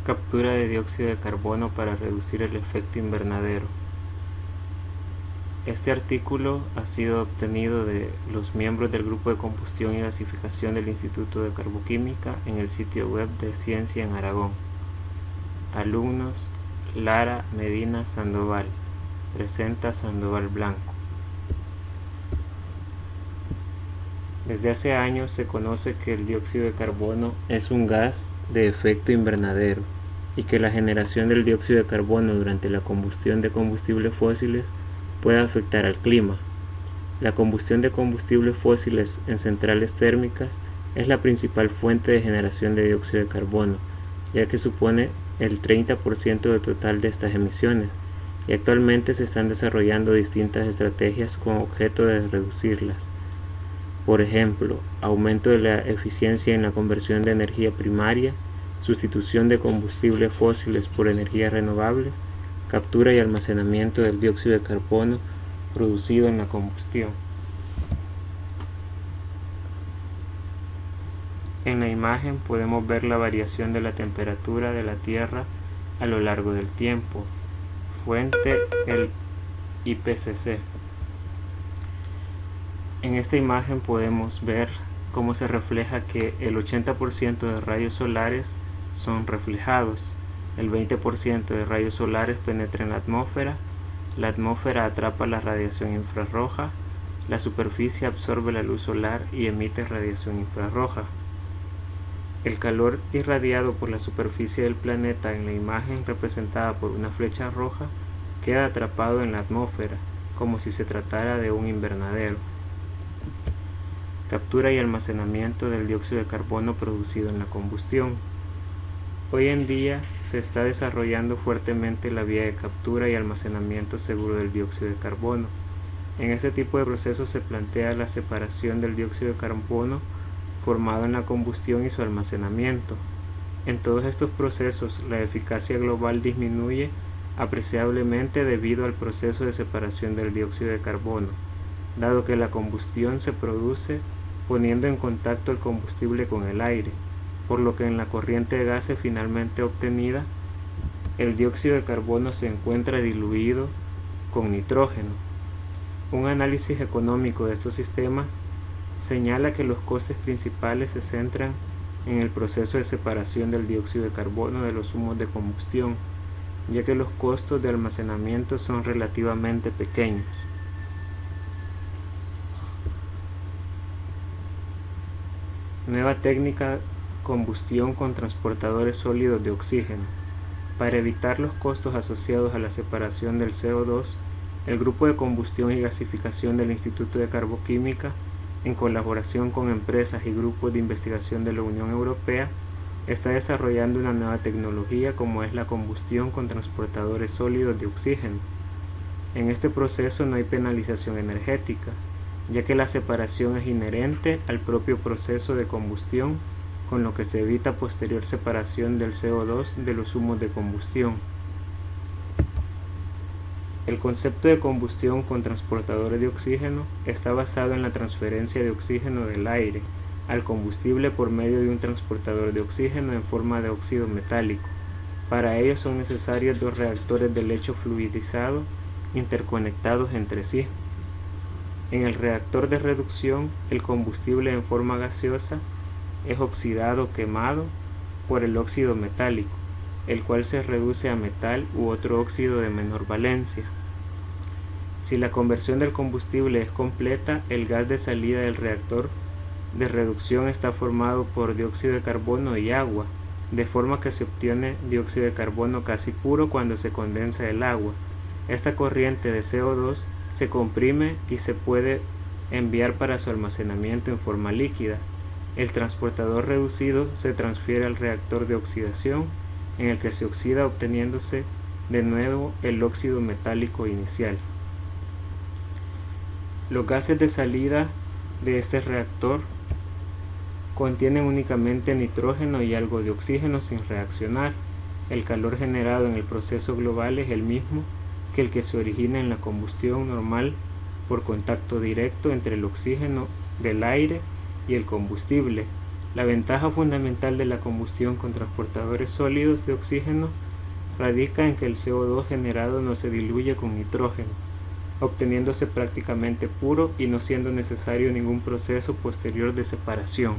Captura de dióxido de carbono para reducir el efecto invernadero. Este artículo ha sido obtenido de los miembros del Grupo de Combustión y Gasificación del Instituto de Carboquímica en el sitio web de Ciencia en Aragón. Alumnos: Lara Medina Sandoval. Presenta Sandoval Blanco. Desde hace años se conoce que el dióxido de carbono es un gas de efecto invernadero y que la generación del dióxido de carbono durante la combustión de combustibles fósiles puede afectar al clima. La combustión de combustibles fósiles en centrales térmicas es la principal fuente de generación de dióxido de carbono, ya que supone el 30% del total de estas emisiones, y actualmente se están desarrollando distintas estrategias con objeto de reducirlas. Por ejemplo, aumento de la eficiencia en la conversión de energía primaria, sustitución de combustibles fósiles por energías renovables, captura y almacenamiento del dióxido de carbono producido en la combustión. En la imagen podemos ver la variación de la temperatura de la Tierra a lo largo del tiempo. Fuente: el IPCC. En esta imagen podemos ver cómo se refleja que el 80% de rayos solares son reflejados, el 20% de rayos solares penetra en la atmósfera atrapa la radiación infrarroja, la superficie absorbe la luz solar y emite radiación infrarroja. El calor irradiado por la superficie del planeta en la imagen representada por una flecha roja queda atrapado en la atmósfera, como si se tratara de un invernadero. Captura y almacenamiento del dióxido de carbono producido en la combustión. Hoy en día se está desarrollando fuertemente la vía de captura y almacenamiento seguro del dióxido de carbono. En este tipo de procesos se plantea la separación del dióxido de carbono formado en la combustión y su almacenamiento. En todos estos procesos, la eficacia global disminuye apreciablemente debido al proceso de separación del dióxido de carbono, dado que la combustión se produce poniendo en contacto el combustible con el aire, por lo que en la corriente de gases finalmente obtenida, el dióxido de carbono se encuentra diluido con nitrógeno. Un análisis económico de estos sistemas señala que los costes principales se centran en el proceso de separación del dióxido de carbono de los humos de combustión, ya que los costos de almacenamiento son relativamente pequeños. Nueva técnica: combustión con transportadores sólidos de oxígeno. Para evitar los costos asociados a la separación del CO2, el Grupo de Combustión y Gasificación del Instituto de Carboquímica, en colaboración con empresas y grupos de investigación de la Unión Europea, está desarrollando una nueva tecnología como es la combustión con transportadores sólidos de oxígeno. En este proceso no hay penalización energética, ya que la separación es inherente al propio proceso de combustión, con lo que se evita posterior separación del CO2 de los humos de combustión. El concepto de combustión con transportadores de oxígeno está basado en la transferencia de oxígeno del aire al combustible por medio de un transportador de oxígeno en forma de óxido metálico. Para ello son necesarios dos reactores de lecho fluidizado interconectados entre sí. En el reactor de reducción, el combustible en forma gaseosa es oxidado quemado por el óxido metálico, el cual se reduce a metal u otro óxido de menor valencia. Si la conversión del combustible es completa, el gas de salida del reactor de reducción está formado por dióxido de carbono y agua, de forma que se obtiene dióxido de carbono casi puro cuando se condensa el agua. Esta corriente de CO2 se comprime y se puede enviar para su almacenamiento en forma líquida. El transportador reducido se transfiere al reactor de oxidación, en el que se oxida obteniéndose de nuevo el óxido metálico inicial. Los gases de salida de este reactor contienen únicamente nitrógeno y algo de oxígeno sin reaccionar. El calor generado en el proceso global es el mismo que el que se origina en la combustión normal por contacto directo entre el oxígeno del aire y el combustible. La ventaja fundamental de la combustión con transportadores sólidos de oxígeno radica en que el CO2 generado no se diluye con nitrógeno, obteniéndose prácticamente puro y no siendo necesario ningún proceso posterior de separación.